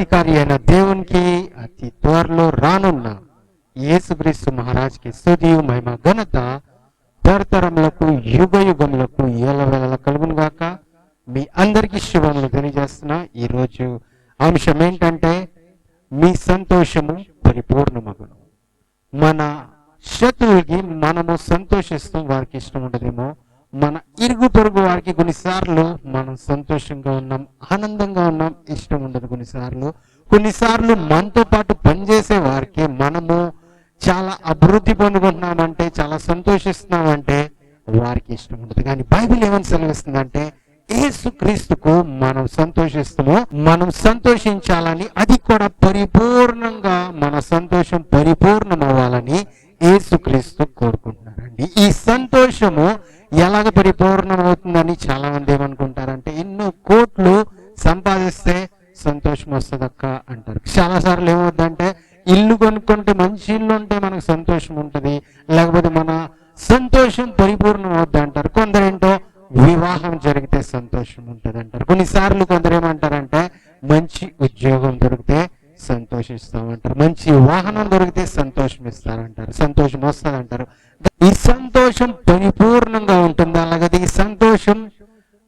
సర్వాధికారి అయిన దేవునికి అతి త్వరలో రానున్న యేసుక్రీస్తు మహారాజ్కి స్తుతి మహిమ ఘనత తరతరములకు యుగ యుగములకు ఏలవేళ కలుగును గాక. మీ అందరికీ శుభములు తెలియజేస్తున్నా. ఈరోజు అంశం ఏంటంటే మీ సంతోషము పరిపూర్ణమగును. మన శత్రువులకి మనము సంతోషిస్తాం, వారికి ఇష్టం ఉండదేమో. మన ఇరుగు పొరుగు వారికి కొన్నిసార్లు మనం సంతోషంగా ఉన్నాం, ఆనందంగా ఉన్నాం, ఇష్టం ఉండదు. కొన్నిసార్లు మనతో పాటు పనిచేసే వారికి మనము చాలా అభివృద్ధి పొందుకుంటున్నామంటే, చాలా సంతోషిస్తున్నామంటే వారికి ఇష్టం ఉండదు. కానీ బైబిల్ ఏమని సెలవిస్తుందంటే యేసుక్రీస్తుకు మనం సంతోషిస్తామో మనం సంతోషించాలని, అది కూడా పరిపూర్ణంగా మన సంతోషం పరిపూర్ణం అవ్వాలని యేసుక్రీస్తు కోరుకుంటున్నారండి. ఈ సంతోషము ఎలాగ పరిపూర్ణం అవుతుందని చాలా మంది ఏమనుకుంటారంటే, ఎన్నో కోట్లు సంపాదిస్తే సంతోషం వస్తుందక్క అంటారు. చాలాసార్లు ఏమవుతుందంటే, ఇల్లు కొనుక్కుంటే, మంచి ఇల్లు ఉంటే మనకు సంతోషం ఉంటుంది, లేకపోతే మన సంతోషం పరిపూర్ణం అవుద్ది అంటారు. కొందరేంటో వివాహం జరిగితే సంతోషం ఉంటుంది అంటారు. కొన్నిసార్లు కొందరు ఏమంటారంటే, మంచి ఉద్యోగం దొరికితే సంతోషిస్తామంటారు, మంచి వాహనం దొరికితే సంతోషం ఇస్తారంటారు, సంతోషం వస్తుందంటారు. ఈ సంతోషం పరిపూర్ణంగా ఉంటుందా? అలాగే ఈ సంతోషం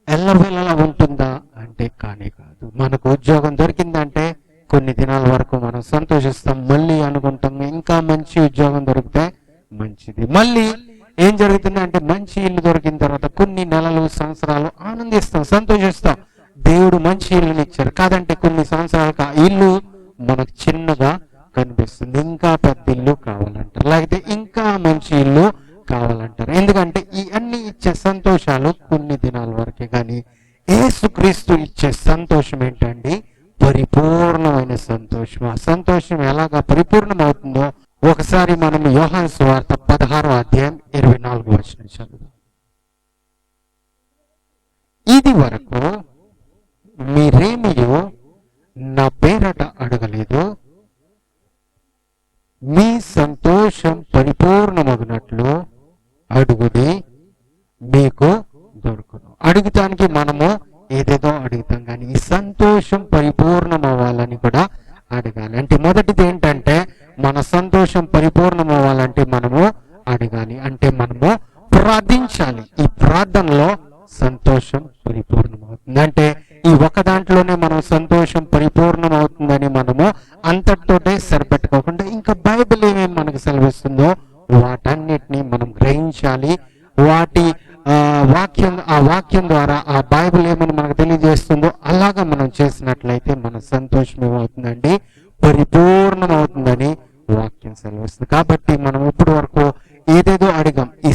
ఎల్లవేళలా ఉంటుందా అంటే కానే కాదు. మనకు ఉద్యోగం దొరికిందంటే కొన్ని దినాల వరకు మనం సంతోషిస్తాం, మళ్ళీ అనుకుంటాం ఇంకా మంచి ఉద్యోగం దొరికితే మంచిది. మళ్ళీ ఏం జరుగుతుందంటే, మంచి ఇల్లు దొరికిన తర్వాత కొన్ని నెలలు సంవత్సరాలు ఆనందిస్తాం, సంతోషిస్తాం, దేవుడు మంచి ఇల్లుని ఇచ్చారు. కాదంటే కొన్ని సంవత్సరాలకు ఆ ఇల్లు మనకు చిన్నగా కనిపిస్తుంది, ఇంకా పెద్ద ఇల్లు కావాలంటారు, లేకపోతే ఇంకా మంచి ఇల్లు కావాలంటారు. ఎందుకంటే ఈ అన్ని ఇచ్చే సంతోషాలు కొన్ని దినాల వరకే. కానీ యేసుక్రీస్తు ఇచ్చే సంతోషం ఏంటండి? పరిపూర్ణమైన సంతోషం. ఆ సంతోషం ఎలాగా పరిపూర్ణం అవుతుందో ఒకసారి మనం యోహాను సువార్త 16వ అధ్యాయం 24వ వచనం చదువుదాం. ఇది వరకు మీరేమియో నా పేరట అడగలేదు, మీ సంతోషం పరిపూర్ణమగినట్లు అడుగుడి, మీకు దొరుకును. అడుగుతానికి మనము ఏదేదో అడుగుతాం, కానీ ఈ సంతోషం పరిపూర్ణం అవ్వాలని కూడా అడగాలి. అంటే మొదటిది ఏంటంటే, మన సంతోషం పరిపూర్ణం అవ్వాలంటే మనము అడగాలి, అంటే మనము ప్రార్థించాలి. ఈ ప్రార్థనలో సంతోషం పరిపూర్ణం అవుతుంది. అంటే ఈ ఒక దాంట్లోనే మనం సంతోషం పరిపూర్ణం అవుతుందని మనము అంతటితోటే సరిపెట్టుకోకుండా ఇంకా బైబిల్ ఏమేమి మనకు సెలవిస్తుందో వాటన్నిటిని మనం గ్రహించాలి. వాటి వాక్యం ద్వారా ఆ బైబిల్ ఏమని మనకు తెలియజేస్తుందో అలాగా మనం చేసినట్లయితే మన సంతోషం ఏమవుతుందండి? పరిపూర్ణం అవుతుందని వాక్యం సెలవిస్తుంది. కాబట్టి మనం ఇప్పటి వరకు ఏదేదో అడిగాం, ఈ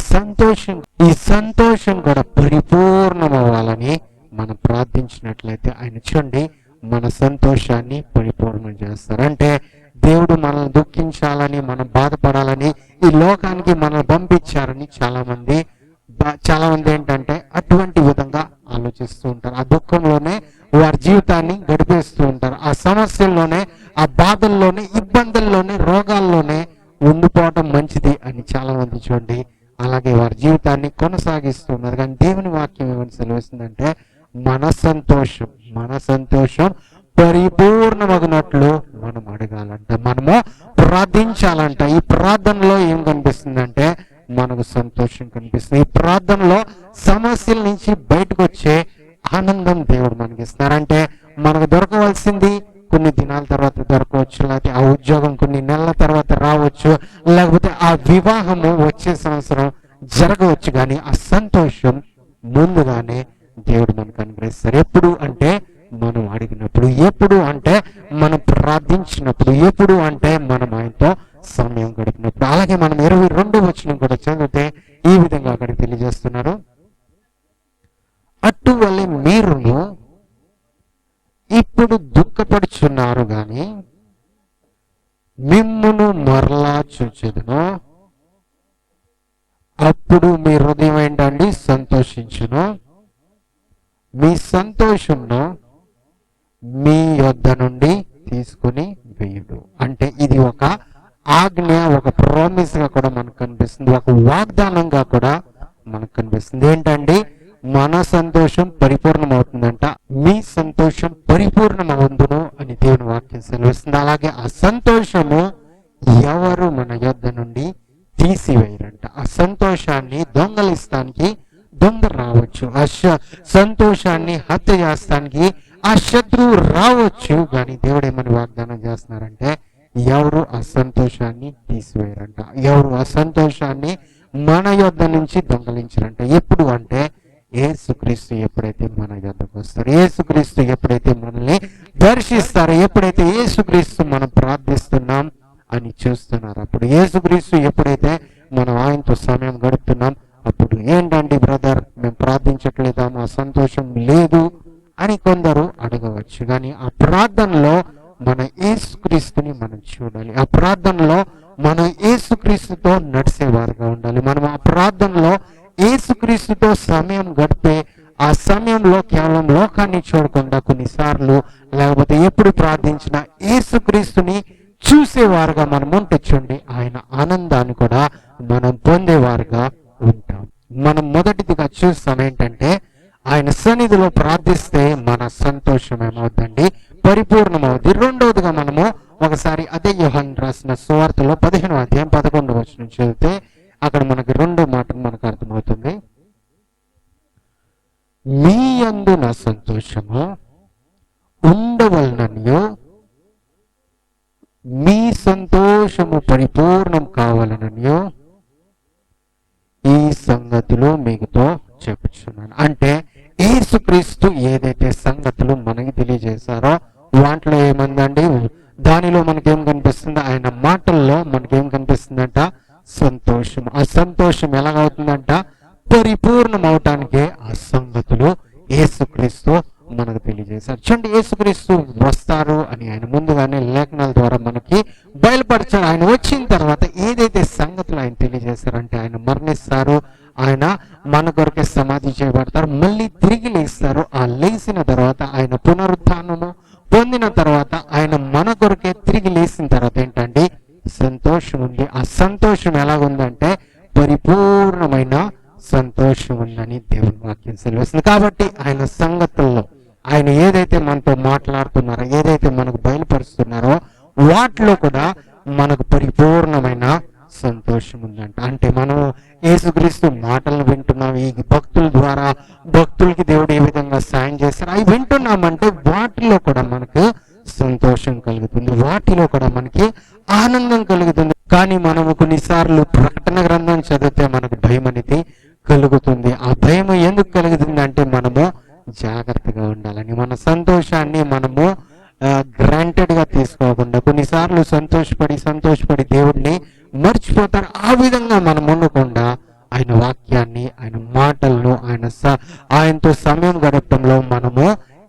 సంతోషం కూడా పరిపూర్ణం అవ్వాలని మనం ప్రార్థించినట్లయితే ఆయన చూడండి మన సంతోషాన్ని పరిపూర్ణం చేస్తారు. అంటే దేవుడు మనల్ని దుఃఖించాలని, మనం బాధపడాలని ఈ లోకానికి మనల్ని పంపించారని చాలా మంది ఏంటంటే అటువంటి విధంగా ఆలోచిస్తూ ఉంటారు. ఆ దుఃఖంలోనే వారి జీవితాన్ని గడిపేస్తూ ఉంటారు. ఆ సమస్యల్లోనే, ఆ బాధల్లోనే, ఇబ్బందుల్లోనే, రోగాల్లోనే ఉండిపోవటం మంచిది అని చాలా మంది చూడండి అలాగే వారి జీవితాన్ని కొనసాగిస్తున్నారు. కానీ దేవుని వాక్యం ఏమని సెలవిస్తుందంటే, మన సంతోషం పరిపూర్ణమగినట్లు మనం అడగాలంట, మనము ప్రార్థించాలంట. ఈ ప్రార్థనలో ఏం కనిపిస్తుందంటే మనకు సంతోషం కనిపిస్తుంది. ఈ ప్రార్థనలో సమస్యల నుంచి బయటకు వచ్చే ఆనందం దేవుడు మనకి ఇస్తున్నారంటే, మనకు దొరకవలసింది కొన్ని దినాల తర్వాత దొరకవచ్చు, లేకపోతే ఆ ఉద్యోగం కొన్ని నెలల తర్వాత రావచ్చు, లేకపోతే ఆ వివాహము వచ్చే సంవత్సరం జరగవచ్చు. కానీ ఆ సంతోషం ముందుగానే దేవుడు మనకు అనుగ్రహిస్తారు. ఎప్పుడు అంటే మనం అడిగినప్పుడు, ఎప్పుడు అంటే మనం ప్రార్థించినప్పుడు, ఎప్పుడు అంటే మనం ఆయనతో సమయం గడిపినప్పుడు. అలాగే మనం 22వ వచనం కూడా చదివితే ఈ విధంగా అక్కడికి తెలియజేస్తున్నారు, అటువలే మీరును ఇప్పుడు దుఃఖపడుచున్నారు గాని మిమ్మును మరలా చూచెదను, అప్పుడు మీ హృదయం ఏంటండి? సంతోషించును, మీ సంతోషంను మీ యొద్ద నుండి తీసుకుని వేయుడు. అంటే ఇది ఒక ఆజ్ఞ, ఒక ప్రామిస్ గా కూడా మనకు కనిపిస్తుంది, ఒక వాగ్దానంగా కూడా మనకు కనిపిస్తుంది. ఏంటండి? మన సంతోషం పరిపూర్ణమవుతుందంట. మీ సంతోషం పరిపూర్ణమవుందును అని దేవుని వాక్యం సెలవిస్తుంది. అలాగే ఆ సంతోషము ఎవరు మన యొద్ద నుండి తీసివేయరంట. ఆ సంతోషాన్ని దొంగలిస్తానికి దొంగ రావచ్చు, ఆ సంతోషాన్ని హత్య చేస్తానికి ఆ శత్రువు రావచ్చు, కానీ దేవుడు ఏమని వాగ్దానం చేస్తున్నారంటే ఎవరు ఆ సంతోషాన్ని తీసివేయరంట, ఎవరు ఆ సంతోషాన్ని మన యొద్ద నుంచి దొంగలించరంట. ఎప్పుడు అంటే యేసుక్రీస్తు ఎప్పుడైతే మన యొద్దకు వస్తారో, యేసుక్రీస్తు ఎప్పుడైతే మనల్ని దర్శిస్తారో, ఎప్పుడైతే యేసుక్రీస్తు మనం ప్రార్థిస్తున్నాం అని చూస్తున్నారు, అప్పుడు యేసుక్రీస్తు ఎప్పుడైతే మనం ఆయనతో సమయం గడుపుతున్నాం, అప్పుడు ఏంటండి బ్రదర్ మేము ప్రార్థించట్లేదా, మా సంతోషం లేదు అని కొందరు అడగవచ్చు. కానీ ఆ ప్రార్థనలో మన యేసుక్రీస్తుని మనం చూడాలి. ఆ ప్రార్థనలో మనం యేసుక్రీస్తుతో నడిచేవారుగా ఉండాలి. మనం ఆ ప్రార్థనలో యేసుక్రీస్తుతో సమయం గడిపే ఆ సమయంలో కేవలం లోకాన్ని చూడకుండా కొన్నిసార్లు లేకపోతే ఎప్పుడు ప్రార్థించినా యేసుక్రీస్తుని చూసేవారుగా మనం ఉంటొచ్చండి. ఆయన ఆనందాన్ని కూడా మనం పొందేవారుగా ఉంటాం. మనం మొదటిదిగా చూస్తాం ఏంటంటే ఆయన సన్నిధిలో ప్రార్థిస్తే మన సంతోషం ఏమవుతుందండి, పరిపూర్ణమవుతుంది. రెండవదిగా మనము ఒకసారి అదే యోహాను రాసిన సువార్తలో 15వ అధ్యాయం 11వ వచనం చదివితే అక్కడ మనకి రెండో మాట మనకు అర్థమవుతుంది. మీ యందు నా సంతోషము ఉండవలననియో మీ సంతోషము పరిపూర్ణం కావాలననియో ఈ సంగతులు మీకుతో చెప్పుచున్నాను. అంటే యేసుక్రీస్తు ఏదైతే సంగతులు మనకి తెలియజేశారో వాటిలో ఏమందండి, దానిలో మనకేం కనిపిస్తుంది, ఆయన మాటల్లో మనకేం కనిపిస్తుందంట, సంతోషం. ఆ సంతోషం ఎలాగవుతుందంట, పరిపూర్ణం అవటానికే ఆ సంగతులు యేసుక్రీస్తు మనకు తెలియజేశారు. చూడండి, యేసుక్రీస్తు వస్తారు అని ఆయన ముందుగానే లేఖనాల ద్వారా మనకి బయలుపరిచారు. ఆయన వచ్చిన తర్వాత ఏదైతే సంగతులు ఆయన తెలియజేశారంటే ఆయన మరణిస్తారు, ఆయన మన కొరకే సమాధి చేయబడతారు, మళ్ళీ తిరిగి లేస్తారు. ఆ లేచిన తర్వాత ఆయన పునరుత్థానము పొందిన తర్వాత ఆయన మన కొరకే తిరిగి లేచిన తర్వాత ఏంటండి, సంతోషం ఉంది. ఆ సంతోషం ఎలాగుందంటే పరిపూర్ణమైన సంతోషం ఉందని దేవుని వాక్యం సెలవుస్తుంది. కాబట్టి ఆయన సంగతుల్లో ఆయన ఏదైతే మనతో మాట్లాడుతున్నారో, ఏదైతే మనకు బయలుపరుస్తున్నారో వాటిలో కూడా మనకు పరిపూర్ణమైన సంతోషం ఉందంట. అంటే మనం యేసుక్రీస్తు మాటలను వింటున్నాం, ఈ భక్తుల ద్వారా భక్తులకి దేవుడు ఏ విధంగా సాయం చేస్తారు అవి వింటున్నామంటే వాటిలో కూడా మనకు సంతోషం కలుగుతుంది, వాటిలో కూడా మనకి ఆనందం కలుగుతుంది. కానీ మనము కొన్నిసార్లు ప్రకటన గ్రంథం చదివితే మనకు భయం అనేది కలుగుతుంది. ఆ భయం ఎందుకు కలుగుతుంది అంటే మనము జాగ్రత్తగా ఉండాలని, మన సంతోషాన్ని మనము గ్రాంటెడ్ గా తీసుకోకుండా కొన్నిసార్లు సంతోషపడి దేవుడిని మర్చిపోతారు. ఆ విధంగా మనం ఉండకుండా ఆయన వాక్యాన్ని, ఆయన మాటలను, ఆయనతో సమయం గడపడంలో మనము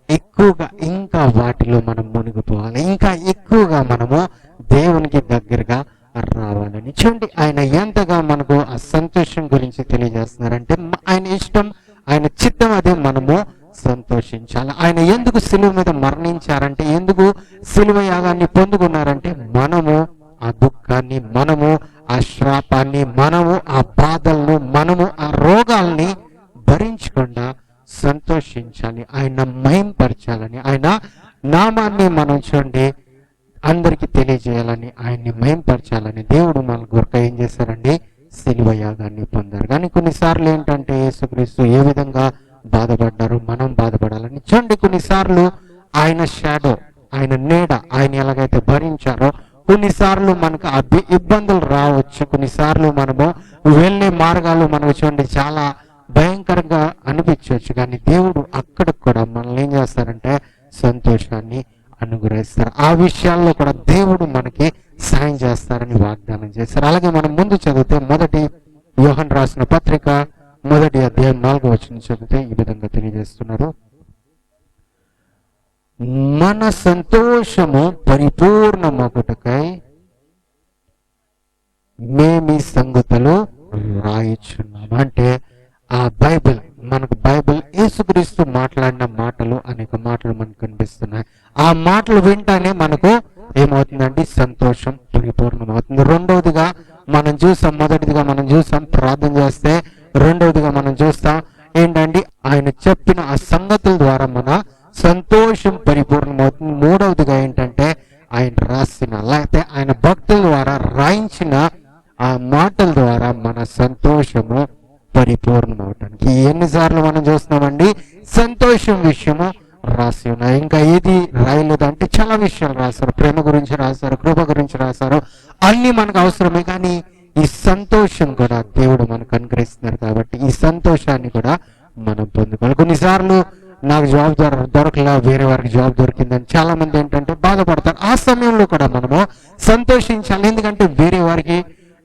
ఎక్కువగా ఇంకా వాటిలో మనం మునిగిపోవాలి, ఇంకా ఎక్కువగా మనము దేవునికి దగ్గరగా రావాలని. చూడండి, ఆయన ఎంతగా మనకు ఆ సంతోషం గురించి తెలియజేస్తున్నారంటే ఆయన ఇష్టం, ఆయన చిత్తం, అదే మనము సంతోషించాలి. ఆయన ఎందుకు సిలువ మీద మరణించారంటే, ఎందుకు సిలువ యాగాన్ని పొందుకున్నారంటే మనము ఆ దుఃఖాన్ని, మనము ఆ శ్రాపాన్ని, మనము ఆ బాధలను, మనము ఆ రోగాల్ని భరించకుండా సంతోషించాలి, ఆయన మహింపరచాలని, ఆయన నామాన్ని మనం చూడండి అందరికి తెలియజేయాలని, ఆయన్ని మహింపరచాలని దేవుడు మన కొరకు ఏం చేశారండి, సిలువ యాగాన్ని పొందారు. కానీ కొన్నిసార్లు ఏంటంటే యేసుక్రీస్తు ఏ విధంగా బాధపడ్డారు, మనం బాధపడాలని. చూడండి, కొన్నిసార్లు ఆయన షాడో, ఆయన నీడ, ఆయన ఎలాగైతే భరించారో కొన్నిసార్లు మనకు ఇబ్బందులు రావచ్చు. కొన్నిసార్లు మనము వెళ్ళే మార్గాలు మనకు చూడండి చాలా భయంకరంగా అనిపించవచ్చు. కానీ దేవుడు అక్కడ కూడా మనల్ని ఏం చేస్తారంటే సంతోషాన్ని అనుగ్రహిస్తారు. ఆ విషయాల్లో కూడా దేవుడు మనకి సాయం చేస్తారని వాగ్దానం చేస్తారు. అలాగే మనం ముందు చదివితే మొదటి యోహాను రాసిన పత్రిక 1వ అధ్యాయం 4వ వచనం చదివితే ఈ విధంగా తెలియజేస్తున్నారు. మన సంతోషము పరిపూర్ణమగుటకై మేమీ సంగతులు రాయిచున్నాము. అంటే ఆ బైబిల్ యేసుక్రీస్తు మాట్లాడిన మాటలు, అనేక మాటలు మనకు కనిపిస్తున్నాయి. ఆ మాటలు వింటానే మనకు ఏమవుతుందండి, సంతోషం పరిపూర్ణమవుతుంది. రెండవదిగా మనం చూసాం, మొదటిదిగా మనం చూసాం ప్రార్థన చేస్తే, రెండవదిగా మనం చూస్తాం ఏంటండి, ఆయన చెప్పిన ఆ సంగతుల ద్వారా మన సంతోషం పరిపూర్ణమవుతుంది. మూడవదిగా ఏంటంటే, ఆయన రాసిన లేకపోతే ఆయన భక్తుల ద్వారా రాయించిన ఆ మాటల ద్వారా మన సంతోషము పరిపూర్ణం అవటానికి ఎన్నిసార్లు మనం చూస్తున్నామండి, సంతోషం విషయము రాసి ఉన్నాయి. ఇంకా ఏది రాయలేదు అంటే చాలా విషయాలు రాశారు. ప్రేమ గురించి రాశారు, కృప గురించి రాశారు. అన్ని మనకు అవసరమే, కానీ ఈ సంతోషం కూడా దేవుడు మనకు అనుగ్రహిస్తున్నారు కాబట్టి ఈ సంతోషాన్ని కూడా మనం పొందుకోవాలి. కొన్నిసార్లు నాకు జాబ్ దొరకలా, వేరే వారికి జాబ్ దొరికిందని చాలా మంది ఏంటంటే బాధపడతారు. ఆ సమయంలో కూడా మనము సంతోషించాలి. ఎందుకంటే వేరే వారికి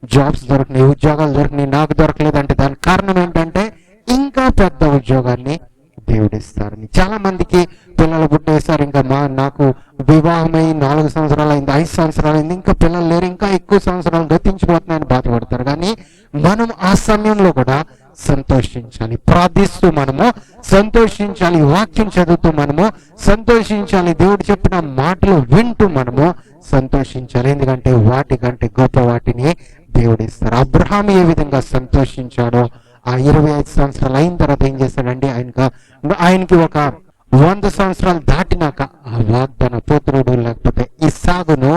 జాబ్స్ దొరికినాయి, ఉద్యోగాలు దొరికినాయి, నాకు దొరకలేదంటే దానికి కారణం ఏంటంటే ఇంకా పెద్ద ఉద్యోగాన్ని దేవుడు ఇస్తారని. చాలా మందికి పిల్లలు పుట్టేశారు, ఇంకా నాకు వివాహమై 4 సంవత్సరాలు అయింది, 5 సంవత్సరాలు అయింది, ఇంకా పిల్లలు లేరు, ఇంకా ఎక్కువ సంవత్సరాలు గతించిపోతున్నాయని బాధపడతారు. కానీ మనం ఆ సమయంలో కూడా సంతోషించాలి, ప్రార్థిస్తూ మనము సంతోషించాలి, వాక్యం చదువుతూ మనము సంతోషించాలి, దేవుడు చెప్పిన మాటలు వింటూ మనము సంతోషించాలి. ఎందుకంటే వాటికంటే గొప్ప వాటిని దేవుడు ఇస్తారు. అబ్రహాము ఏ విధంగా సంతోషించాడో ఆ 25 సంవత్సరాలు అయిన తర్వాత ఏం చేశాడండి, ఆయనకి ఒక 100 సంవత్సరాలు దాటినాక ఆ వాగ్దాన పుత్రుడు లేకపోతే ఇస్సాకును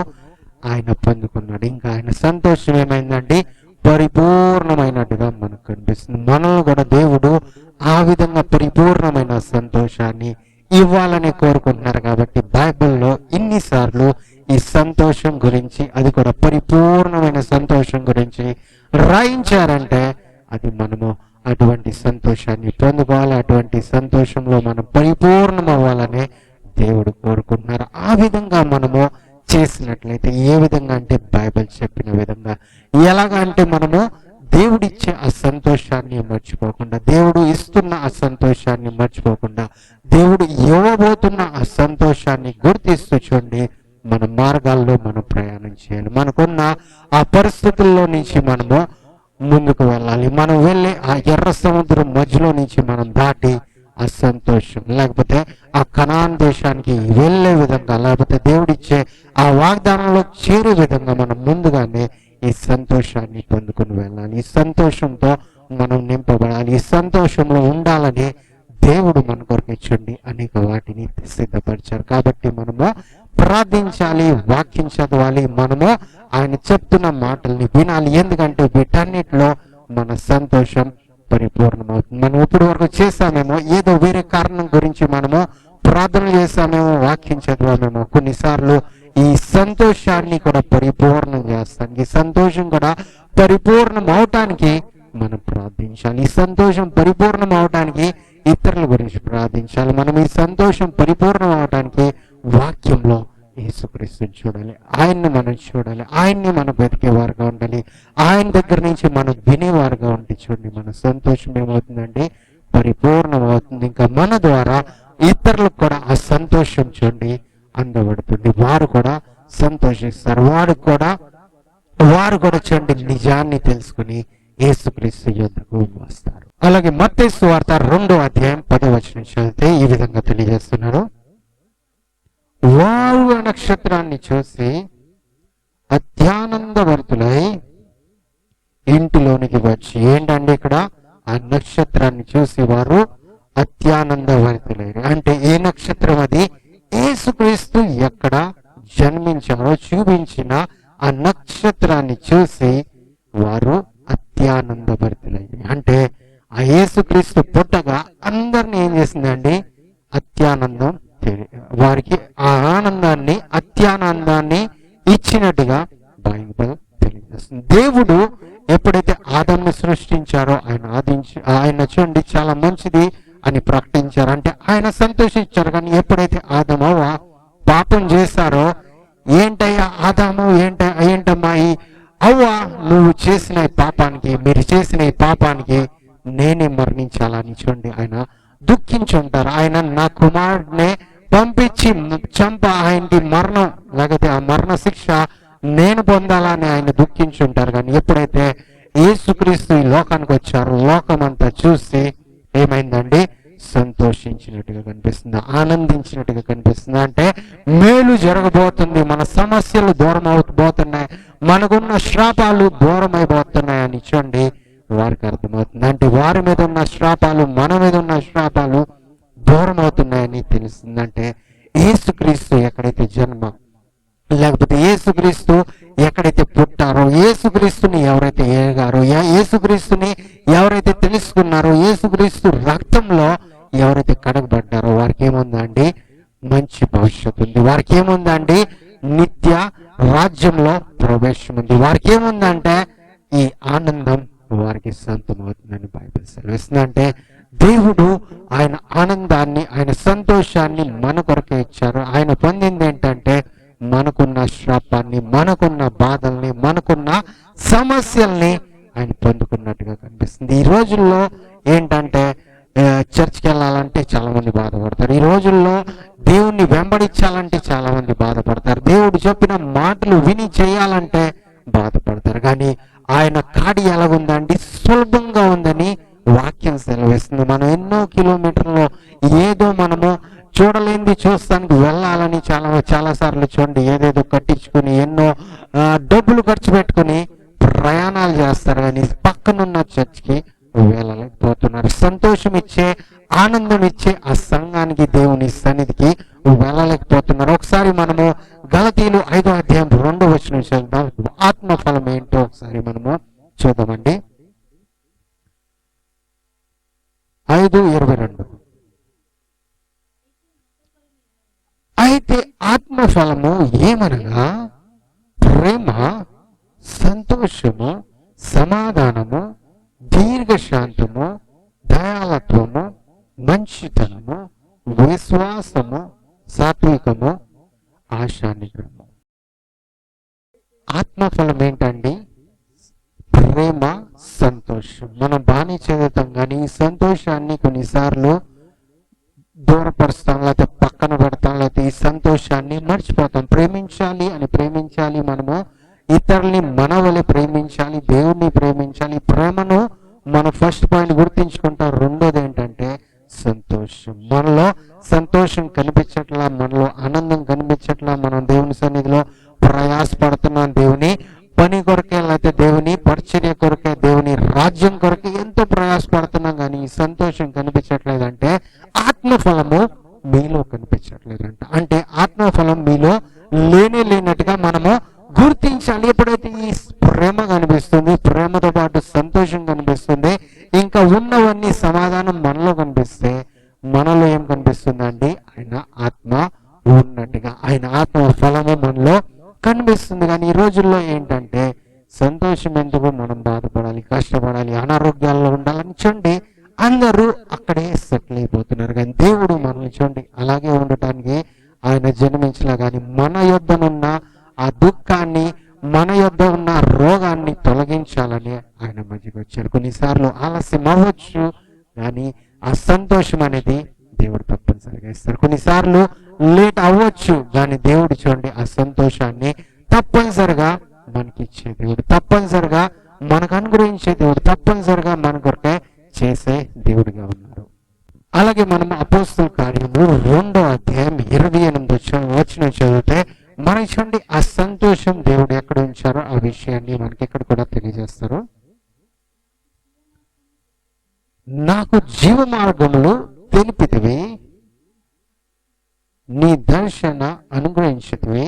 ఆయన పొందుకున్నాడు. ఇంకా ఆయన సంతోషం ఏమైందండి, పరిపూర్ణమైనట్టుగా మనకు కనిపిస్తుంది. మనం కూడా దేవుడు ఆ విధంగా పరిపూర్ణమైన సంతోషాన్ని ఇవ్వాలని కోరుకుంటున్నారు. కాబట్టి బైబిల్లో ఇన్నిసార్లు ఈ సంతోషం గురించి, అది కూడా పరిపూర్ణమైన సంతోషం గురించి రాయించారంటే అది మనము అటువంటి సంతోషాన్ని పొందుకోవాలి. అటువంటి సంతోషంలో మనం పరిపూర్ణం అవ్వాలని దేవుడు కోరుకుంటున్నారు. ఆ విధంగా మనము చేసినట్లయితే ఏ విధంగా అంటే బైబిల్ చెప్పిన విధంగా, ఎలాగా అంటే మనము దేవుడిచ్చే ఆ సంతోషాన్ని మర్చిపోకుండా, దేవుడు ఇస్తున్న ఆ సంతోషాన్ని మర్చిపోకుండా, దేవుడు ఇవ్వబోతున్న ఆ సంతోషాన్ని గుర్తిస్తూ చూడండి మన మార్గాల్లో మనం ప్రయాణం చేయాలి. మనకున్న ఆ పరిస్థితుల్లో నుంచి మనము ముందుకు వెళ్ళాలి. మనం వెళ్ళే ఆ ఎర్ర సముద్రం మధ్యలో నుంచి మనం దాటి ఆ సంతోషం లేకపోతే ఆ కనాన్ దేశానికి వెళ్ళే విధంగా, లేకపోతే దేవుడిచ్చే ఆ వాగ్దానంలో చేరే విధంగా మనం ముందుగానే ఈ సంతోషాన్ని పొందుకుని వెళ్ళాలి. ఈ సంతోషంతో మనం నింపబడాలి. ఈ సంతోషంలో ఉండాలని దేవుడు మన కొరకు ఇచ్చండి అనేక వాటిని సిద్ధపరిచారు. కాబట్టి మనము ప్రార్థించాలి, వాక్యం చదవాలి, మనము ఆయన చెప్తున్న మాటల్ని వినాలి. ఎందుకంటే వీటన్నిటిలో మన సంతోషం పరిపూర్ణమవుతుంది. మనం ఇప్పటి వరకు చేశామేమో, ఏదో వేరే కారణం గురించి మనము ప్రార్థన చేశామేమో, వాక్యం చదివామేమో, కొన్నిసార్లు ఈ సంతోషాన్ని కూడా పరిపూర్ణం చేస్తాం. ఈ సంతోషం కూడా పరిపూర్ణం అవటానికి మనం ప్రార్థించాలి. ఈ సంతోషం పరిపూర్ణం అవటానికి ఇతరుల గురించి ప్రార్థించాలి. మనం ఈ సంతోషం పరిపూర్ణం అవటానికి వాక్యంలో యేసుక్రీస్తుని చూడాలి, ఆయన్ని మనం చూడాలి, ఆయన్ని మనం వెతికేవారుగా ఉండాలి, ఆయన దగ్గర నుంచి మనం వినేవారుగా ఉంటే చూడండి మన సంతోషం ఏమవుతుందండి, పరిపూర్ణం అవుతుంది. ఇంకా మన ద్వారా ఇతరులకు కూడా ఆ సంతోషం చూడండి అందబడుతుంది. వారు కూడా సంతోషిస్తారు, వారు కూడా చూడండి నిజాన్ని తెలుసుకుని యేసుక్రీస్తు యొద్దకు వస్తారు. అలాగే మత్తయి సువార్త 2వ అధ్యాయం 10వ వచనం చదివితే ఈ విధంగా తెలియజేస్తున్నారు. వారు ఆ నక్షత్రాన్ని చూసి అత్యానందభరితులై ఇంటిలోనికి వచ్చి, ఏంటండి ఇక్కడ ఆ నక్షత్రాన్ని చూసి వారు అత్యానందభరితులైన అంటే ఏ నక్షత్రం అది? యేసుక్రీస్తు ఎక్కడ జన్మించారో చూపించిన ఆ నక్షత్రాన్ని చూసి వారు అత్యానందభరితులైన అంటే ఆ యేసుక్రీస్తు పుట్టగా అందరిని ఏం చేసిందండి, అత్యానందం, వారికి ఆ ఆనందాన్ని, అత్యానందాన్ని ఇచ్చినట్టుగా బైబిల్ తెలియజేస్తుంది. దేవుడు ఎప్పుడైతే ఆదామును సృష్టించారో ఆయన చూడండి చాలా మంచిది అని ప్రకటించారు, అంటే ఆయన సంతోషించారు. కానీ ఎప్పుడైతే ఆదాము హవ్వ పాపం చేశారో, ఏంటయ్యా ఆదాము, ఏంటమ్మా ఈ హవ్వ నువ్వు చేసిన ఈ పాపానికి, మీరు చేసిన ఈ పాపానికి నేనే మరణించాలని చూడండి ఆయన దుఃఖించుంటారు. ఆయన నా కుమారుడినే పంపించి చంప, ఆయనకి మరణం లేకపోతే ఆ మరణ శిక్ష నేను పొందాలని ఆయన దుఃఖించుంటారు. కానీ ఎప్పుడైతే యేసుక్రీస్తు ఈ లోకానికి వచ్చారో, లోకం అంతా చూసి ఏమైందండి, సంతోషించినట్టుగా కనిపిస్తుంది, ఆనందించినట్టుగా కనిపిస్తుంది. అంటే మేలు జరగబోతుంది, మన సమస్యలు దూరం అవుతూ పోతున్నాయి, మనకున్న శ్రాపాలు దూరం అయిపోతున్నాయి అని చూడండి వారికి అర్థమవుతుంది. అంటే వారి మీద ఉన్న శ్రాపాలు, మన మీద ఉన్న శ్రాపాలు దూరం అవుతున్నాయని తెలుస్తుంది. అంటే యేసుక్రీస్తు ఎక్కడైతే జన్మ, లేకపోతే యేసుక్రీస్తు ఎక్కడైతే పుట్టారో, యేసుక్రీస్తుని ఎవరైతే ఏగారో, యేసుక్రీస్తుని ఎవరైతే తెలుసుకున్నారో, యేసుక్రీస్తు రక్తంలో ఎవరైతే కడగబడ్డారో వారికి ఏముందండి? మంచి భవిష్యత్తు ఉంది. వారికి ఏముందండి? నిత్య రాజ్యంలో ప్రవేశం ఉంది. వారికి ఏముందంటే ఈ ఆనందం వారికి సొంతం అవుతుందని బైబిల్ సెలవిస్తుంది. అంటే దేవుడు ఆయన ఆనందాన్ని, ఆయన సంతోషాన్ని మన కొరకే ఇచ్చారు. ఆయన పొందింది ఏంటంటే మనకున్న శ్రాపాన్ని, మనకున్న బాధల్ని, మనకున్న సమస్యల్ని ఆయన పొందుకున్నట్టుగా కనిపిస్తుంది. ఈ రోజుల్లో ఏంటంటే చర్చ్కి వెళ్ళాలంటే చాలా మంది బాధపడతారు. ఈ రోజుల్లో దేవుణ్ణి వెంబడించాలంటే చాలా మంది బాధపడతారు. దేవుడు చెప్పిన మాటలు విని చేయాలంటే బాధపడతారు. కానీ ఆయన కాడి ఎలాగుందండి? సులభంగా ఉందని వాక్యం సెలవిస్తుంది. మనం ఎన్నో కిలోమీటర్లు ఏదో మనము చూడలేంది చూస్తానికి వెళ్ళాలని చాలా సార్లు చూడండి ఏదేదో కట్టించుకుని ఎన్నో డబ్బులు ఖర్చు పెట్టుకుని ప్రయాణాలు చేస్తారు. కానీ పక్కనున్న చర్చ్కి వెళ్ళలేకపోతున్నారు. సంతోషం ఇచ్చే, ఆనందం ఇచ్చే ఆ సంఘానికి, దేవుని సన్నిధికి వెళ్ళలేకపోతున్నారు. ఒకసారి మనము గలతీయులు 5వ అధ్యాయం 2వ వచనం చదువుదాం. ఆత్మఫలం ఏంటో ఒకసారి మనము చూద్దామండి. 5:22. అయితే ఆత్మఫలము ఏమనగా ప్రేమ, సంతోషము, సమాధానము, దీర్ఘశాంతము, దయాళత్వము, మంచితనము, విశ్వాసము, సాత్వికము, ఆశానిగ్రహము. ఆత్మఫలం ఏంటండి? ప్రేమ, సంతోషం. మనం బాగానే చదువుతాం కానీ ఈ సంతోషాన్ని కొన్నిసార్లు దూరపరుస్తాం, లేకపోతే పక్కన పెడతాం, లేకపోతే ఈ సంతోషాన్ని మర్చిపోతాం. ప్రేమించాలి మనము ఇతరుల్ని మన వలె ప్రేమించాలి, దేవుణ్ణి ప్రేమించాలి. ప్రేమను మనం ఫస్ట్ పాయింట్ గుర్తించుకుంటాం. రెండోది ఏంటంటే సంతోషం. మనలో సంతోషం కనిపించట్లా, మనలో ఆనందం కనిపించట్లా. మనం దేవుని సన్నిధిలో ప్రయాసపడుతున్నాం, దేవుని పని కొరకే, లేకపోతే దేవుని పరిచర్య కొరకే, దేవుని రాజ్యం కొరకే ఎంతో ప్రయాసపడుతున్నాం. కానీ ఈ సంతోషం కనిపించట్లేదంటే ఆత్మఫలము మీలో కనిపించట్లేదంట. అంటే ఆత్మఫలం మీలో లేనట్టుగా మనము గుర్తించాలి. ఎప్పుడైతే ఈ ప్రేమ కనిపిస్తుంది, ప్రేమతో పాటు సంతోషం కనిపిస్తుంది, ఇంకా ఉన్నవన్నీ సమాధానం మనలో కనిపిస్తే మనలో ఏం కనిపిస్తుందండి? ఆయన ఆత్మ ఉన్నట్టుగా, ఆయన ఆత్మ ఫలము మనలో కనిపిస్తుంది. కానీ ఈ రోజుల్లో ఏంటంటే సంతోషం ఎందుకు? మనం బాధపడాలి, కష్టపడాలి, అనారోగ్యాల్లో ఉండాలని చూడండి అందరూ అక్కడే సెటిల్ అయిపోతున్నారు. కానీ దేవుడు మనల్ని చూడండి అలాగే ఉండటానికి ఆయన జన్మించలే. కానీ మన యొద్దనున్న ఆ దుఃఖాన్ని, మన యొద్ద ఉన్న రోగాన్ని తొలగించాలని ఆయన మధ్యకి వచ్చారు. కొన్నిసార్లు ఆలస్యం అవ్వచ్చు, కానీ ఆ సంతోషం అనేది దేవుడు తప్పనిసరిగా ఇస్తారు. కొన్నిసార్లు లేట్ అవ్వచ్చు, కానీ దేవుడు చూడండి ఆ సంతోషాన్ని తప్పనిసరిగా మనకి ఇచ్చే దేవుడు, తప్పనిసరిగా మనకు అనుగ్రహించే దేవుడు, తప్పనిసరిగా మన కొరకే చేసే దేవుడిగా ఉన్నారు. అలాగే మనం అపోస్తల కార్యములు 2వ అధ్యాయం 28వ వచనం చదివితే మనకి చూడండి ఆ సంతోషం దేవుడు ఎక్కడ ఉంచారో ఆ విషయాన్ని మనకి ఇక్కడ కూడా తెలియజేస్తారు. నాకు జీవ మార్గములు తెలిపితివి, నీ దర్శన అనుగ్రహించితివి,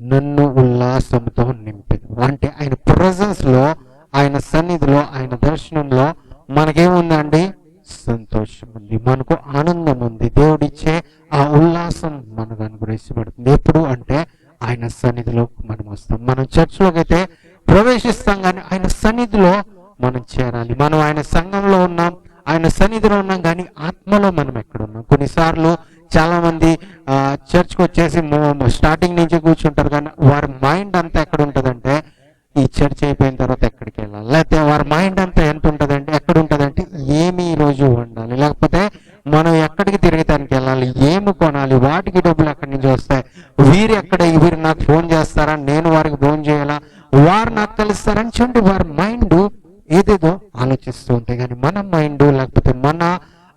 నన్ను ఉల్లాసంతో నింపిది. అంటే ఆయన ప్రెజెన్స్ లో, ఆయన సన్నిధిలో, ఆయన దర్శనంలో మనకేముందండి? సంతోషం ఉంది, మనకు ఆనందం ఉంది. దేవుడిచ్చే ఆ ఉల్లాసం మనకు అనుగ్రహించబడుతుంది. ఎప్పుడు అంటే ఆయన సన్నిధిలో మనం వస్తాం. మనం చర్చిలోకి అయితే ప్రవేశిస్తాం, కానీ ఆయన సన్నిధిలో మనం చేరాలి. మనం ఆయన సంఘంలో ఉన్నాం, ఆయన సన్నిధిలో ఉన్నాం, కానీ ఆత్మలో మనం ఎక్కడ ఉన్నాం? కొన్నిసార్లు చాలా మంది చర్చ్కి వచ్చేసి స్టార్టింగ్ నుంచి కూర్చుంటారు, కానీ వారి మైండ్ అంతా ఎక్కడ ఉంటుందంటే ఈ చర్చ్ అయిపోయిన తర్వాత ఎక్కడికి వెళ్ళాలి, లేకపోతే వారి మైండ్ అంతా ఎంత ఉంటుందంటే ఎక్కడ ఉంటుందంటే ఏమి ఈ రోజు ఉండాలి, లేకపోతే మనం ఎక్కడికి తిరగటానికి వెళ్ళాలి, ఏమి కొనాలి, వాటికి డబ్బులు ఎక్కడి నుంచి వస్తాయి, వీరు నాకు ఫోన్ చేస్తారా, నేను వారికి ఫోన్ చేయాలా, వారు నాకు కలుస్తారని చూడండి వారి మైండ్ ఏదేదో ఆలోచిస్తూ ఉంటాయి. కానీ మన మైండ్ లేకపోతే మన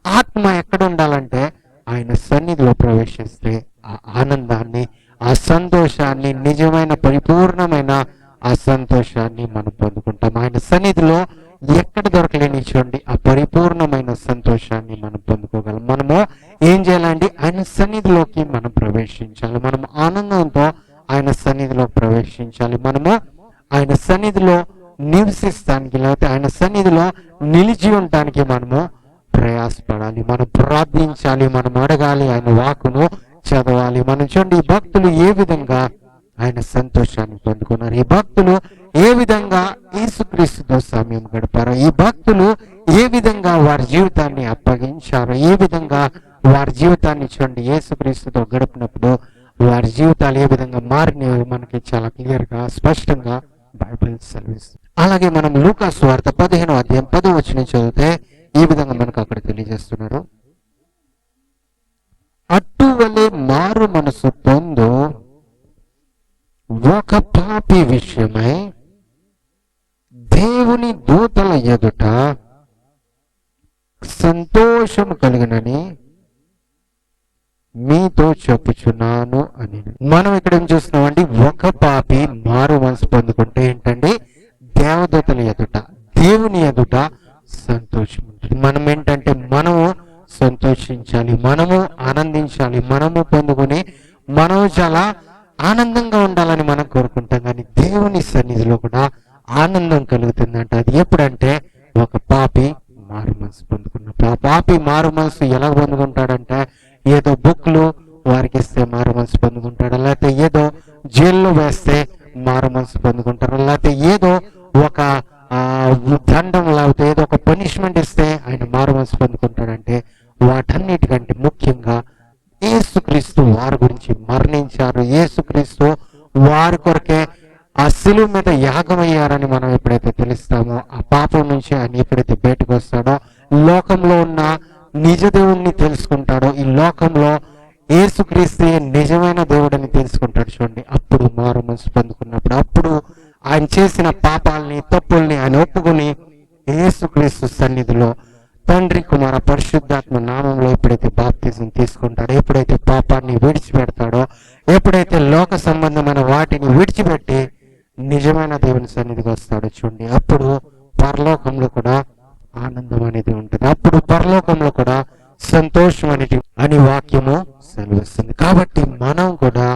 ఆత్మ ఎక్కడ ఉండాలంటే ఆయన సన్నిధిలో ప్రవేశిస్తే ఆ ఆనందాన్ని, ఆ సంతోషాన్ని, నిజమైన పరిపూర్ణమైన ఆ సంతోషాన్ని మనం పొందుకుంటాం. ఆయన సన్నిధిలో ఎక్కడ దొరకలేని చూడండి ఆ పరిపూర్ణమైన సంతోషాన్ని మనం పొందుకోగలం. మనము ఏం చేయాలండి? ఆయన సన్నిధిలోకి మనం ప్రవేశించాలి. మనం ఆనందంతో ఆయన సన్నిధిలో ప్రవేశించాలి. మనము ఆయన సన్నిధిలో నివసిస్తానికి, లేకపోతే ఆయన సన్నిధిలో నిలిచి ఉండటానికి మనము ప్రయాసపడాలి. మనం ప్రార్థించాలి, మనం అడగాలి, ఆయన వాక్కును చదవాలి. మనం చూడండి ఈ భక్తులు ఏ విధంగా ఆయన సంతోషాన్ని పొందుకున్నారు, ఈ భక్తులు ఏ విధంగా యేసుక్రీస్తుతో సమయం గడిపారో, ఈ భక్తులు ఏ విధంగా వారి జీవితాన్ని అప్పగించారో, ఏ విధంగా వారి జీవితాన్ని చూడండి యేసుక్రీస్తుతో గడిపినప్పుడు వారి జీవితాలు ఏ విధంగా మారినవి మనకి చాలా క్లియర్ గా స్పష్టంగా బైబిల్ సెలవిస్తుంది. అలాగే మనం లూకా సువార్త 15వ అధ్యాయం 10వ వచనం చదివితే ఈ విధంగా మనకు అక్కడ తెలియజేస్తున్నారు. అట్టువలే మారు మనసు పొందు ఒక పాపి విషయమై దేవుని దూతల ఎదుట సంతోషము కలిగినని మీతో చెప్పుచున్నాను అని. మనం ఇక్కడ ఏం చూస్తున్నామండి? ఒక పాపి మారు మనసు పొందుకుంటే ఏంటండి? దేవదూతల ఎదుట, దేవుని ఎదుట సంతోషం ఉంటుంది. మనం ఏంటంటే మనము సంతోషించాలి, మనము ఆనందించాలి, మనము పొందుకొని మనము చాలా ఆనందంగా ఉండాలని మనం కోరుకుంటాం. కానీ దేవుని సన్నిధిలో కూడా ఆనందం కలుగుతుందంట. అది ఎప్పుడంటే ఒక పాపి మారు మనసు పొందుకున్నప్పుడు. ఆ పాపి మారు మనసు ఎలా పొందుకుంటాడంటే ఏదో బుక్లు వారికి ఇస్తే మారు మనసు పొందుకుంటాడు, లేకపోతే ఏదో జైల్లో వేస్తే మారు మనసు పొందుకుంటారు, లేకపోతే ఏదో ఒక దండం లేకపోతే ఏదో ఒక పనిష్మెంట్ ఇస్తే ఆయన మారు మనసు పొందుకుంటాడంటే వాటన్నిటికంటే ముఖ్యంగా యేసుక్రీస్తు వారి గురించి మరణించారు, యేసుక్రీస్తు వారి కొరకే ఆ శిలువ మీద యాగమయ్యారని మనం ఎప్పుడైతే తెలుస్తామో, ఆ పాపం నుంచి ఆయన ఎప్పుడైతే బయటకు వస్తాడో, లోకంలో ఉన్న నిజ దేవుణ్ణి తెలుసుకుంటాడో, ఈ లోకంలో యేసుక్రీస్తు నిజమైన దేవుడని తెలుసుకుంటాడు చూడండి. అప్పుడు మారు మనసు పొందుకున్నప్పుడు, అప్పుడు ఆయన చేసిన పాపాలని తప్పుల్ని ఆయన ఒప్పుకొని యేసుక్రీస్తు సన్నిధిలో తండ్రి కుమార పరిశుద్ధాత్మ నామంలో ఎప్పుడైతే బాప్తిజం తీసుకుంటాడో, ఎప్పుడైతే పాపాన్ని విడిచిపెడతాడో, ఎప్పుడైతే లోక సంబంధమైన వాటిని విడిచిపెట్టి నిజమైన దేవుని సన్నిధికి వస్తాడో చూడండి, అప్పుడు పరలోకంలో కూడా ఆనందం అనేది ఉంటుంది. అప్పుడు పరలోకంలో కూడా సంతోషం అనేది అని వాక్యము సెలవిస్తుంది. కాబట్టి మనం కూడా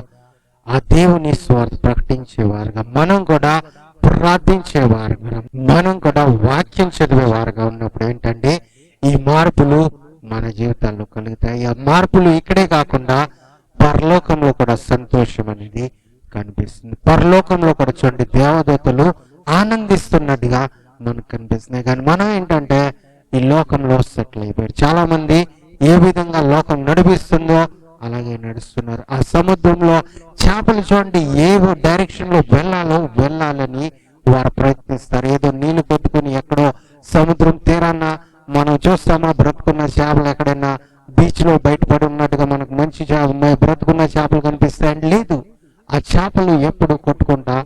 ఆ దేవుని స్వార్థ ప్రకటించేవారుగా, మనం కూడా ప్రార్థించేవారుగా, మనం కూడా వాక్యం చదివేవారుగా ఉన్నప్పుడు ఏంటంటే ఈ మార్పులు మన జీవితాల్లో కలుగుతాయి. ఆ మార్పులు ఇక్కడే కాకుండా పరలోకంలో కూడా సంతోషం అనేది కనిపిస్తుంది. పరలోకంలో కూడా చూడండి దేవదూతలు ఆనందిస్తున్నట్టుగా మనకు కనిపిస్తున్నాయి. కానీ మనం ఏంటంటే ఈ లోకంలో సెటిల్ అయిపోయారు. చాలా మంది ఏ విధంగా లోకం నడిపిస్తుందో అలాగే నడుస్తున్నారు. ఆ సముద్రంలో చేపలు చూడండి ఏ డైరెక్షన్ లో వెళ్ళాలని వారు ప్రయత్నిస్తారు. ఏదో నీళ్లు కొట్టుకుని ఎక్కడో సముద్రం తీరాన మనం చూస్తామా బ్రతుకున్న చేపలు ఎక్కడైనా బీచ్ లో బయటపడి ఉన్నట్టుగా మనకు మంచి బ్రతుకున్న చేపలు కనిపిస్తాయండి? లేదు. ఆ చేపలు ఎప్పుడు కొట్టుకుంటా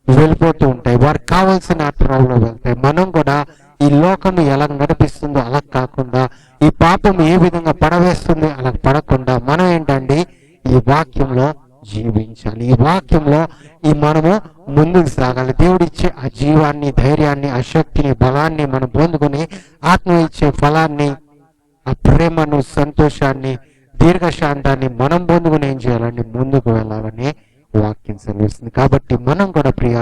వెళ్ళిపోతూ ఉంటాయి, వారికి కావాల్సిన త్రోవలో వెళ్తాయి. మనం కూడా ఈ లోకం ఎలా నడిపిస్తుందో అలా కాకుండా, ఈ పాపం ఏ విధంగా పడవేస్తుంది అలా పడకుండా మనం ఏంటండి ఈ వాక్యంలో జీవించాలి. ఈ వాక్యంలో ఈ మనము ముందుకు సాగాలి. దేవుడిచ్చే ఆ జీవాన్ని, ధైర్యాన్ని, ఆ శక్తిని, బలాన్ని మనం పొందుకొని ఆత్మ ఇచ్చే ఫలాన్ని, ఆ ప్రేమను, సంతోషాన్ని, దీర్ఘశాంతాన్ని మనం పొందుకుని ఏం చేయాలండి? ముందుకు వెళ్ళాలని వాక్యం సెలవిస్తుంది. కాబట్టి మనం కూడా ప్రియ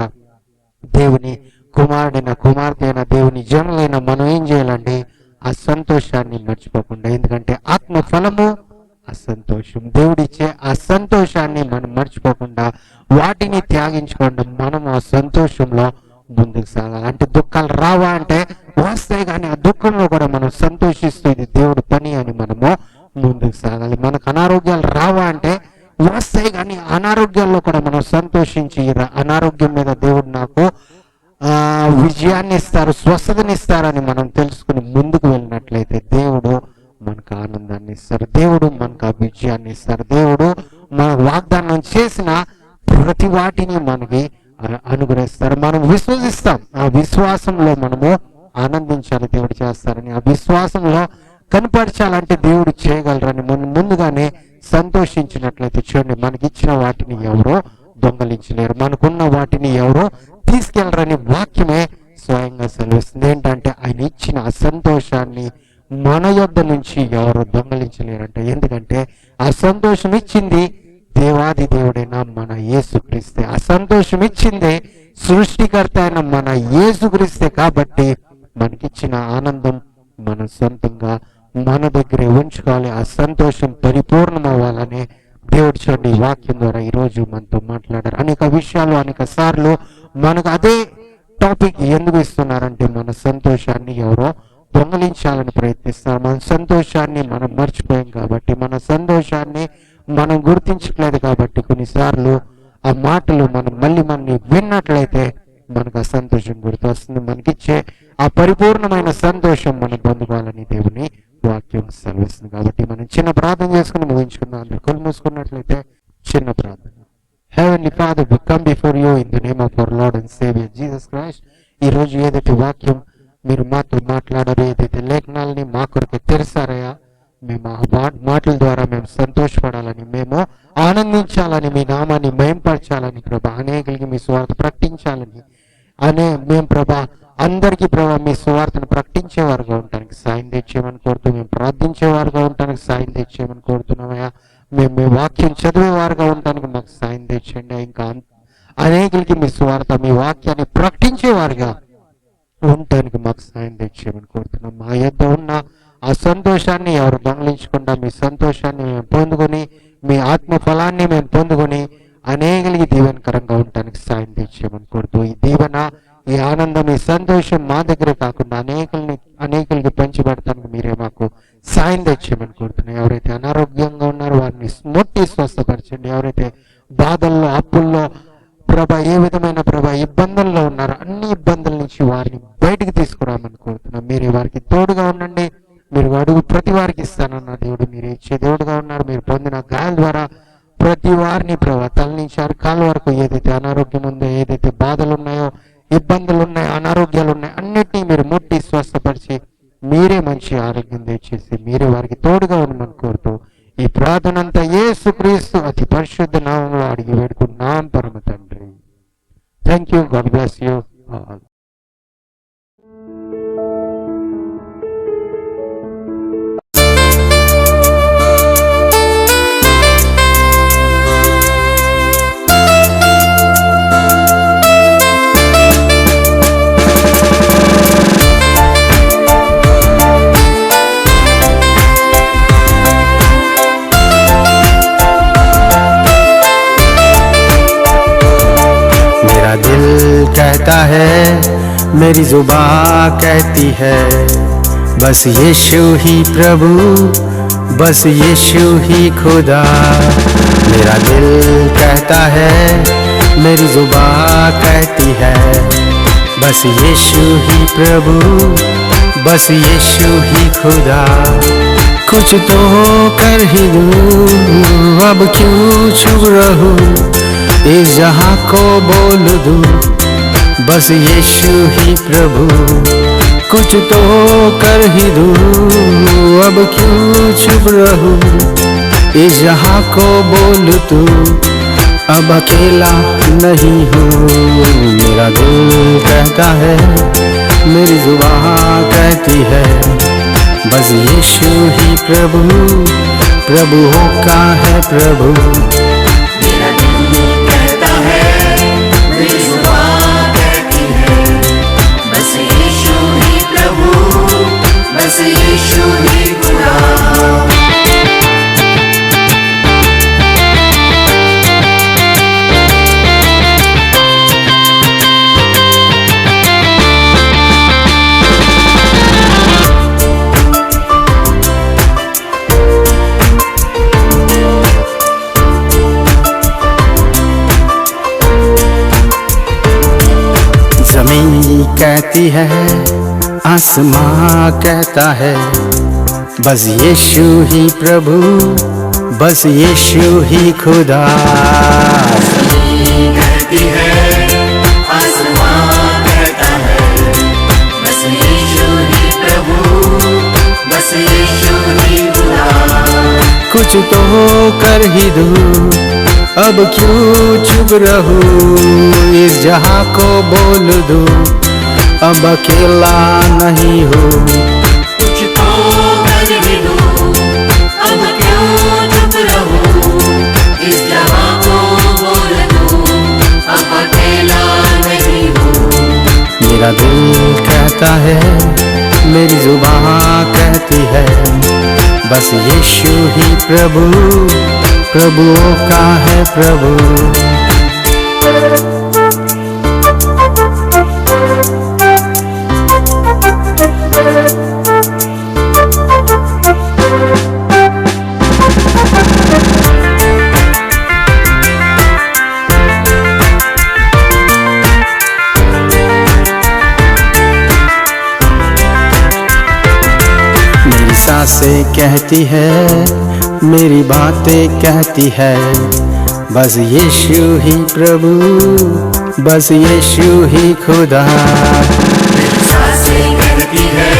దేవుని కుమారుడైన, కుమార్తె అయిన, దేవుని జనులైన మనం ఏం చేయాలండి? ఆ సంతోషాన్ని మర్చిపోకుండా, ఎందుకంటే ఆత్మ ఫలము ఆ సంతోషం. దేవుడిచ్చే ఆ సంతోషాన్ని మనం మర్చిపోకుండా, వాటిని త్యాగించకుండా మనం ఆ సంతోషంలో ముందుకు సాగాలి. అంటే దుఃఖాలు రావా అంటే వస్తాయి, కానీ ఆ దుఃఖంలో కూడా మనం సంతోషిస్తూ ఇది దేవుడి పని అని మనము ముందుకు సాగాలి. మనకు అనారోగ్యాలు రావా అంటే వస్తాయి, కానీ అనారోగ్యాల్లో కూడా మనం సంతోషించి అనారోగ్యం మీద దేవుడు నాకు విజయాన్ని ఇస్తారు, స్వస్థతని ఇస్తారని మనం తెలుసుకుని ముందుకు వెళ్ళినట్లయితే దేవుడు మనకు ఆనందాన్ని ఇస్తారు, దేవుడు మనకు ఆ విజయాన్ని ఇస్తారు. దేవుడు మన వాగ్దానం చేసిన ప్రతి వాటిని మనకి అనుగ్రహిస్తారు. మనం విశ్వసిస్తాం, ఆ విశ్వాసంలో మనము ఆనందించాలి, దేవుడు చేస్తారని. ఆ విశ్వాసంలో కనపరచాలంటే దేవుడు చేయగలరని మనం ముందుగానే సంతోషించినట్లయితే చూడండి, మనకిచ్చిన వాటిని ఎవరో దొంగలించలేరు, మనకున్న వాటిని ఎవరో తీసుకెళ్ళరని వాక్యమే స్వయంగా సెలవిస్తుంది. ఏంటంటే ఆయన ఇచ్చిన ఆ సంతోషాన్ని మన యొద్ద నుంచి ఎవరు దొంగలించలేరంట. ఎందుకంటే ఆ సంతోషం ఇచ్చింది దేవాది దేవుడైన మన యేసుక్రీస్తే. ఆ సంతోషం ఇచ్చిందే సృష్టికర్త అయిన మన యేసుక్రీస్తే. కాబట్టి మనకిచ్చిన ఆనందం మన సొంతంగా మన దగ్గరే ఉంచుకోవాలి. ఆ సంతోషం పరిపూర్ణం అవ్వాలని దేవుడు చూడండి ఈ వాక్యం ద్వారా ఈరోజు మనతో మాట్లాడారు. అనేక విషయాలు అనేక సార్లు మనకు అదే టాపిక్ ఎందుకు ఇస్తున్నారంటే మన సంతోషాన్ని ఎవరో దొంగలించాలని ప్రయత్నిస్తారు. మన సంతోషాన్ని మనం మర్చిపోయాం కాబట్టి, మన సంతోషాన్ని మనం గుర్తించట్లేదు కాబట్టి కొన్నిసార్లు ఆ మాటలు మనం మళ్ళీ విన్నట్లయితే మనకు ఆ సంతోషం గుర్తు వస్తుంది. మనకిచ్చే ఆ పరిపూర్ణమైన సంతోషం మనం పొందుకోవాలని దేవుని వాక్యం సెలవిస్తుంది. కాబట్టి మనం చిన్న ప్రార్థన చేసుకుని ముగించుకుందాం. అందరూ కళ్ళు మూసుకున్నట్లయితే చిన్న ప్రార్థన. Heavenly Father, we come before you in the name of our Lord and Savior Jesus Christ. ఈ రోజు ఏదైతే వాక్యం మీరు మాతో మాట్లాడారో, ఏదైతే లేఖనాలని మా కొరకు తెరిసారయ్యా, మేము ఆ మాటల ద్వారా మేము సంతోషపడాలని, మేము ఆనందించాలని, మీ నామాన్ని మయంపరచాలని ప్రభా, అనేకులకి మీ సువార్త ప్రకటించాలని మేము ప్రభా అందరికీ ప్రభా మీ సువార్తను ప్రకటించేవారుగా ఉండటానికి సాయం తెచ్చేయమని కోరుతూ, మేము ప్రార్థించేవారుగా ఉండటానికి సాయం తెచ్చేయమని కోరుతున్నామయ్యా. మేము మీ వాక్యం చదివేవారుగా ఉండటానికి మాకు సాయం తెచ్చండి. ఇంకా అనేకులకి మీ సువార్త మీ వాక్యాన్ని ప్రకటించేవారుగా ఉండటానికి మాకు సాయం తెచ్చేయమని కోరుతున్నాం. మా యొద్ద ఉన్న ఆ సంతోషాన్ని ఎవరు దొంగలించకుండా మీ సంతోషాన్ని మేము పొందుకొని, మీ ఆత్మ ఫలాన్ని మేము పొందుకొని అనేకులకి దీవెనకరంగా ఉండటానికి సాయం తెచ్చేయమని కోరుతూ, ఈ దీవెన, ఈ ఆనందం, ఈ సంతోషం మా దగ్గరే కాకుండా అనేకులకి పంచిపెడటానికి మీరే మాకు సాయం తెచ్చేయమని కోరుతున్నాం. ఎవరైతే అనారోగ్యంగా ఉన్నారో వారిని ముట్టి స్వస్థపరచండి. ఎవరైతే బాధల్లో, అప్పుల్లో ప్రభా, ఏ విధమైన ప్రభా ఇబ్బందుల్లో ఉన్నారో అన్ని ఇబ్బందుల నుంచి వారిని బయటికి తీసుకురామని కోరుతున్నాం. మీరే వారికి తోడుగా ఉండండి. మీరు అడుగు ప్రతి వారికి ఇస్తానన్న దేవుడు మీరే ఇచ్చే దేవుడుగా ఉన్నారు. మీరు పొందిన గాయాల ద్వారా ప్రతి వారిని ప్రభా తల నుంచి అరకాల వరకు ఏదైతే అనారోగ్యం ఉందో, ఏదైతే బాధలు ఉన్నాయో, ఇబ్బందులు ఉన్నాయో, అనారోగ్యాలు ఉన్నాయో అన్నిటినీ మీరు ముట్టి స్వస్థపరిచి మీరే మంచి ఆరోగ్యం తెచ్చేసి మీరే వారికి తోడుగా ఉండమని కోరుతూ ఈ ప్రార్థన అంతా యేసుక్రీస్తు అతి పరిశుద్ధ నామంలో అడిగి వేడుకున్నాం పరమ తండ్రి. Thank you. God bless you all. कहता है, मेरी जुबान कहती है, बस यीशु ही प्रभु, बस यीशु ही खुदा। मेरा दिल कहता है, मेरी जुबान कहती है, बस यीशु ही प्रभु, बस यीशु ही खुदा। कुछ तो कर ही दूँ, अब क्यों चुप रहूँ, इस जहाँ को बोल दूँ, बस यीशु ही प्रभु। कुछ तो कर ही दूँ, अब क्यों चुप रहूँ, इस जहाँ को बोल तू, अब अकेला नहीं हूँ। मेरा दिल कहता है, मेरी जुबान कहती है, बस यीशु ही प्रभु, प्रभुओं का है प्रभु। बस यीशु ही खुदा। जमीन कहती है, आसमां कहता है, बस यीशु ही प्रभु, बस यीशु ही खुदा। जमीन कहती है, आसमां कहता है, बस यीशु ही प्रभु, बस यीशु ही खुदा। कुछ तो कर ही दूँ, अब क्यों चुप रहूं, इस जहां को बोल दूं, अब अकेला नहीं हूँ। कुछ तो कर भी दूं, अब क्यों चुप रहूं, इस जहां को बोल दूं, अब अकेला नहीं हूँ। मेरा दिल कहता है, मेरी जुबान कहती है, बस यीशु ही प्रभु, प्रभुओं का है प्रभु। मेरी सांसें कहती है, मेरी बातें कहती है, बस यीशु ही प्रभु, बस यीशु ही खुदा। मेरी सांसें कहती है,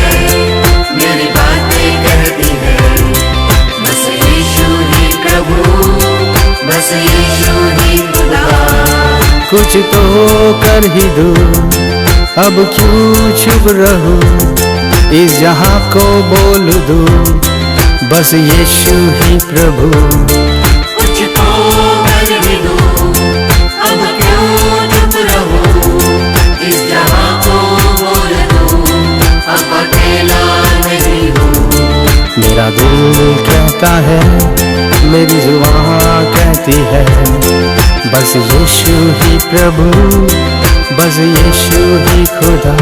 मेरी बातें कहती है, बस यीशु ही प्रभु, बस यीशु ही खुदा। कुछ तो कर ही दूं, अब क्यों चुप रहूं, इस जहां को बोल दूं, बस यीशु ही प्रभु। कुछ तो कर भी दूं, अब क्यों चुप रहूं, इस जहां को बोल दूं, अब अकेला नहीं हूँ। मेरा दिल कहता है, मेरी जुबान कहती है, बस यीशु ही प्रभु, बस यीशु ही खुदा।